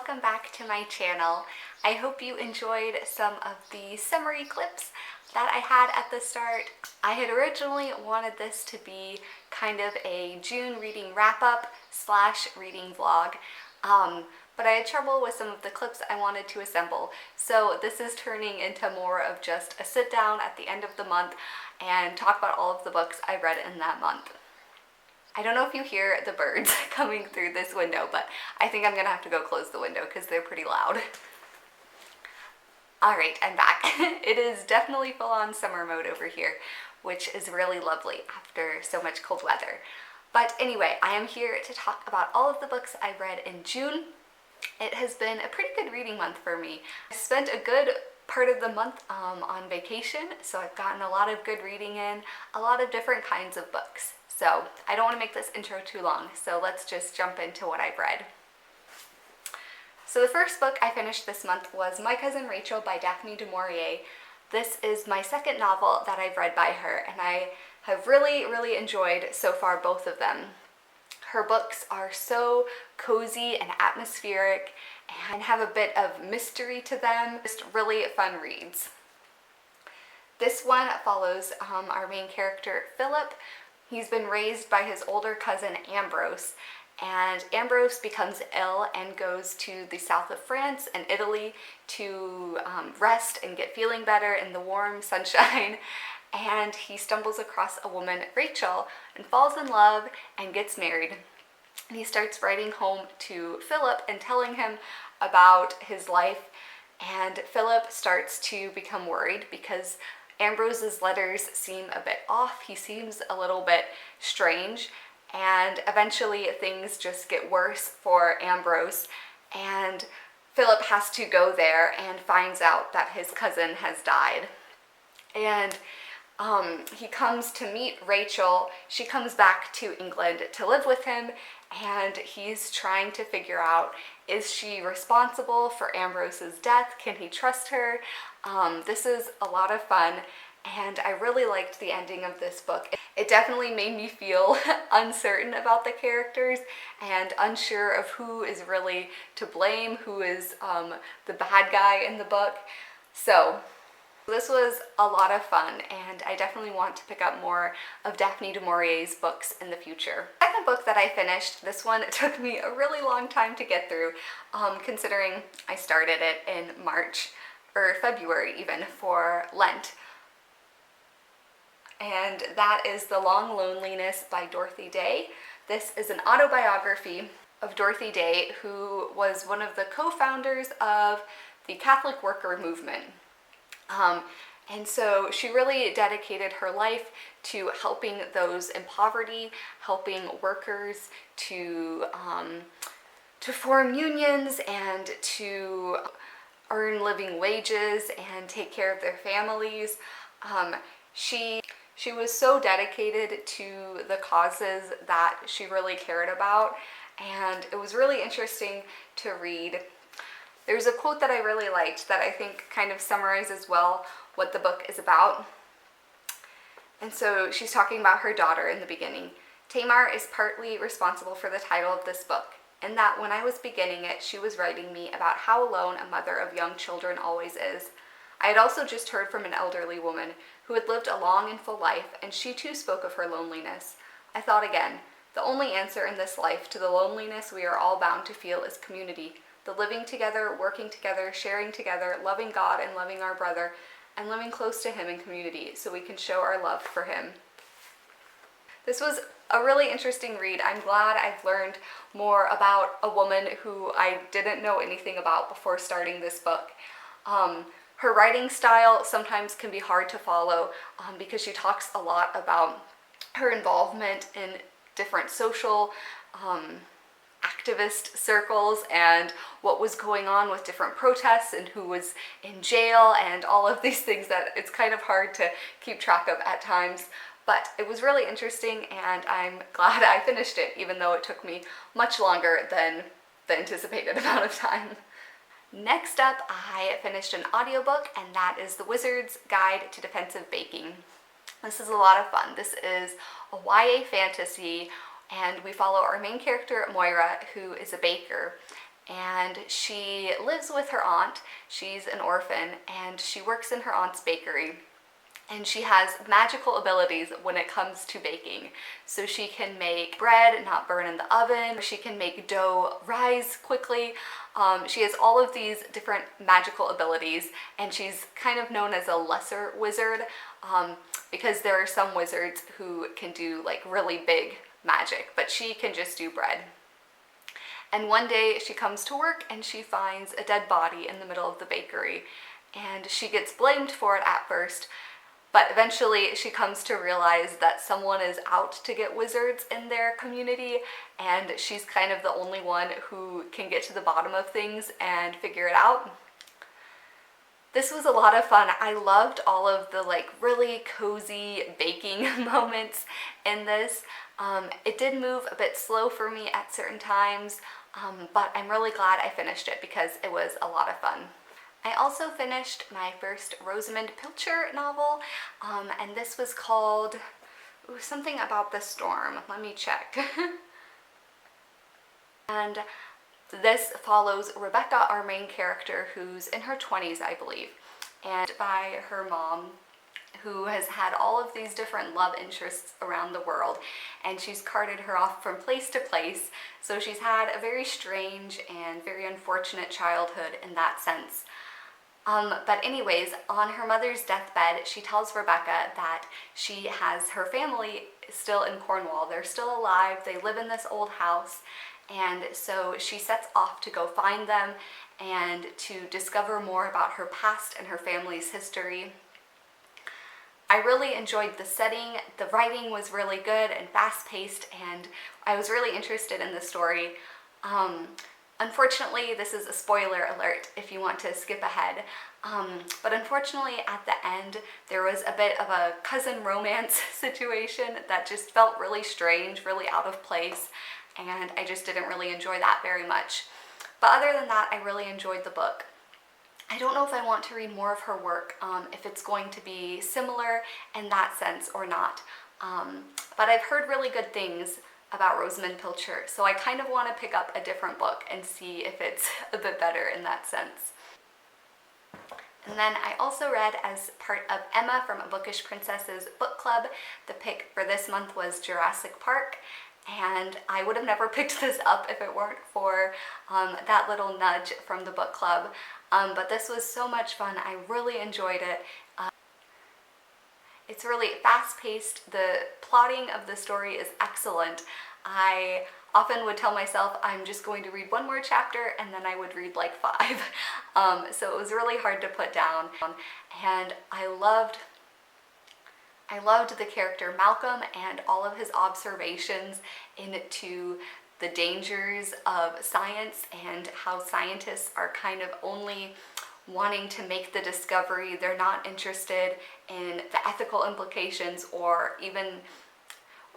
welcome back to my channel. I hope you enjoyed some of the summary clips that I had at the start. I had originally wanted this to be kind of a June reading wrap-up / reading vlog, but I had trouble with some of the clips I wanted to assemble, so this is turning into more of just a sit down at the end of the month and talk about all of the books I read in that month. I don't know if you hear the birds coming through this window, but I think I'm gonna have to go close the window because they're pretty loud. Alright, I'm back. It is definitely full-on summer mode over here, which is really lovely after so much cold weather. But anyway, I am here to talk about all of the books I read in June. It has been a pretty good reading month for me. I spent a good part of the month on vacation, so I've gotten a lot of good reading in, a lot of different kinds of books. So I don't want to make this intro too long, so let's just jump into what I've read. So the first book I finished this month was My Cousin Rachel by Daphne du Maurier. This is my second novel that I've read by her, and I have really enjoyed so far both of them. Her books are so cozy and atmospheric and have a bit of mystery to them. Just really fun reads. This one follows our main character, Philip. He's been raised by his older cousin, Ambrose, and Ambrose becomes ill and goes to the south of France and Italy to rest and get feeling better in the warm sunshine. And he stumbles across a woman, Rachel, and falls in love and gets married. And he starts writing home to Philip and telling him about his life, and Philip starts to become worried because Ambrose's letters seem a bit off. He seems a little bit strange, and eventually things just get worse for Ambrose, and Philip has to go there and finds out that his cousin has died. And he comes to meet Rachel. She comes back to England to live with him, and he's trying to figure out, is she responsible for Ambrose's death? Can he trust her? This is a lot of fun, and I really liked the ending of this book. It definitely made me feel uncertain about the characters and unsure of who is really to blame, who is the bad guy in the book. So this was a lot of fun, and I definitely want to pick up more of Daphne du Maurier's books in the future. The second book that I finished, this one took me a really long time to get through, considering I started it in March, or February even, for Lent. And that is The Long Loneliness by Dorothy Day. This is an autobiography of Dorothy Day, who was one of the co-founders of the Catholic worker movement. And so she really dedicated her life to helping those in poverty, helping workers to form unions and to earn living wages and take care of their families. She was so dedicated to the causes that she really cared about, and it was really interesting to read. There's a quote that I really liked that I think kind of summarizes well what the book is about. And so she's talking about her daughter in the beginning. Tamar is partly responsible for the title of this book, in that when I was beginning it, she was writing me about how alone a mother of young children always is. I had also just heard from an elderly woman who had lived a long and full life, and she too spoke of her loneliness. I thought again, the only answer in this life to the loneliness we are all bound to feel is community. The living together, working together, sharing together, loving God and loving our brother, and living close to him in community so we can show our love for him. This was a really interesting read. I'm glad I've learned more about a woman who I didn't know anything about before starting this book. Her writing style sometimes can be hard to follow because she talks a lot about her involvement in different social activist circles and what was going on with different protests and who was in jail and all of these things that it's kind of hard to keep track of at times. But it was really interesting, and I'm glad I finished it, even though it took me much longer than the anticipated amount of time. Next up, I finished an audiobook, and that is The Wizard's Guide to Defensive Baking. This is a lot of fun. This is a YA fantasy, and we follow our main character, Moira, who is a baker. and she lives with her aunt. She's an orphan, and she works in her aunt's bakery. And she has magical abilities when it comes to baking. So she can make bread and not burn in the oven. She can make dough rise quickly. She has all of these different magical abilities, and she's kind of known as a lesser wizard because there are some wizards who can do like really big magic, but she can just do bread. And one day she comes to work and she finds a dead body in the middle of the bakery, and she gets blamed for it at first. But eventually she comes to realize that someone is out to get wizards in their community, and she's kind of the only one who can get to the bottom of things and figure it out. This was a lot of fun. I loved all of the like really cozy baking moments in this. It did move a bit slow for me at certain times, but I'm really glad I finished it because it was a lot of fun. I also finished my first Rosamund Pilcher novel, and this was called something about the storm. Let me check. And this follows Rebecca, our main character, who's in her 20s, I believe, and by her mom, who has had all of these different love interests around the world, and she's carted her off from place to place. So she's had a very strange and very unfortunate childhood in that sense. But anyways, on her mother's deathbed, she tells Rebecca that she has her family still in Cornwall. They're still alive. They live in this old house. And so she sets off to go find them and to discover more about her past and her family's history. I really enjoyed the setting. The writing was really good and fast-paced, and I was really interested in the story. Unfortunately, this is a spoiler alert if you want to skip ahead, but unfortunately at the end there was a bit of a cousin romance situation that just felt really strange, really out of place, and I just didn't really enjoy that very much. But other than that, I really enjoyed the book. I don't know if I want to read more of her work, if it's going to be similar in that sense or not, but I've heard really good things about Rosamund Pilcher, so I kind of want to pick up a different book and see if it's a bit better in that sense. And then I also read, as part of Emma from A Bookish Princess's book club, the pick for this month was Jurassic Park, and I would have never picked this up if it weren't for that little nudge from the book club, but this was so much fun. I really enjoyed it. It's really fast-paced. The plotting of the story is excellent. I often would tell myself I'm just going to read one more chapter, and then I would read like 5. So it was really hard to put down. And I loved the character Malcolm and all of his observations into the dangers of science and how scientists are kind of only wanting to make the discovery. They're not interested in the ethical implications or even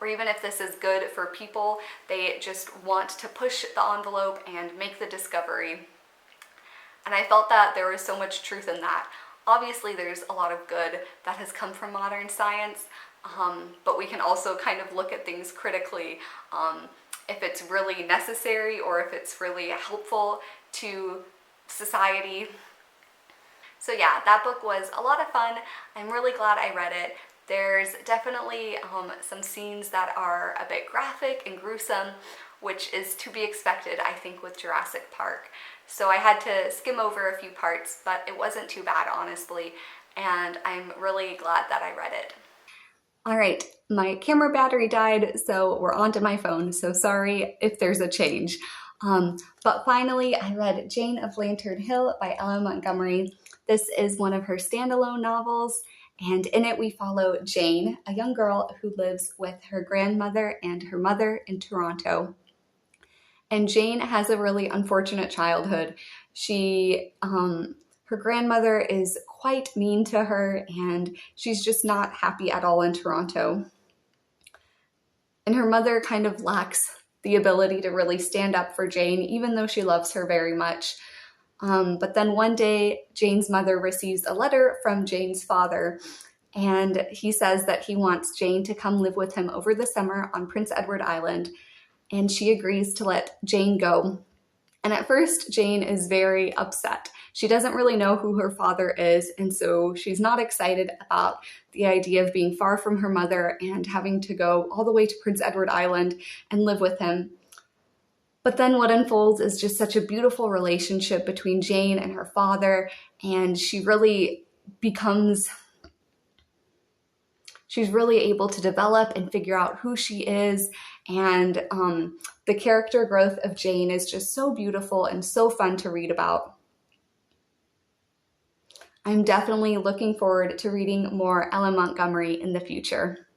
if this is good for people. They just want to push the envelope and make the discovery. And I felt that there was so much truth in that. Obviously there's a lot of good that has come from modern science, but we can also kind of look at things critically, if it's really necessary or if it's really helpful to society. So yeah, that book was a lot of fun. I'm really glad I read it. There's definitely some scenes that are a bit graphic and gruesome, which is to be expected, I think, with Jurassic Park. So I had to skim over a few parts, but it wasn't too bad, honestly, and I'm really glad that I read it. All right, my camera battery died, so we're onto my phone, so sorry if there's a change. But finally, I read Jane of Lantern Hill by Ella Montgomery. This is one of her standalone novels, and in it we follow Jane, a young girl who lives with her grandmother and her mother in Toronto. And Jane has a really unfortunate childhood. Her grandmother is quite mean to her, and she's just not happy at all in Toronto. And her mother kind of lacks the ability to really stand up for Jane, even though she loves her very much. But then one day, Jane's mother receives a letter from Jane's father, and he says that he wants Jane to come live with him over the summer on Prince Edward Island, and she agrees to let Jane go. And at first, Jane is very upset. She doesn't really know who her father is, and so she's not excited about the idea of being far from her mother and having to go all the way to Prince Edward Island and live with him. But then what unfolds is just such a beautiful relationship between Jane and her father, and she's really able to develop and figure out who she is. And the character growth of Jane is just so beautiful and so fun to read about. I'm definitely looking forward to reading more Ella Montgomery in the future.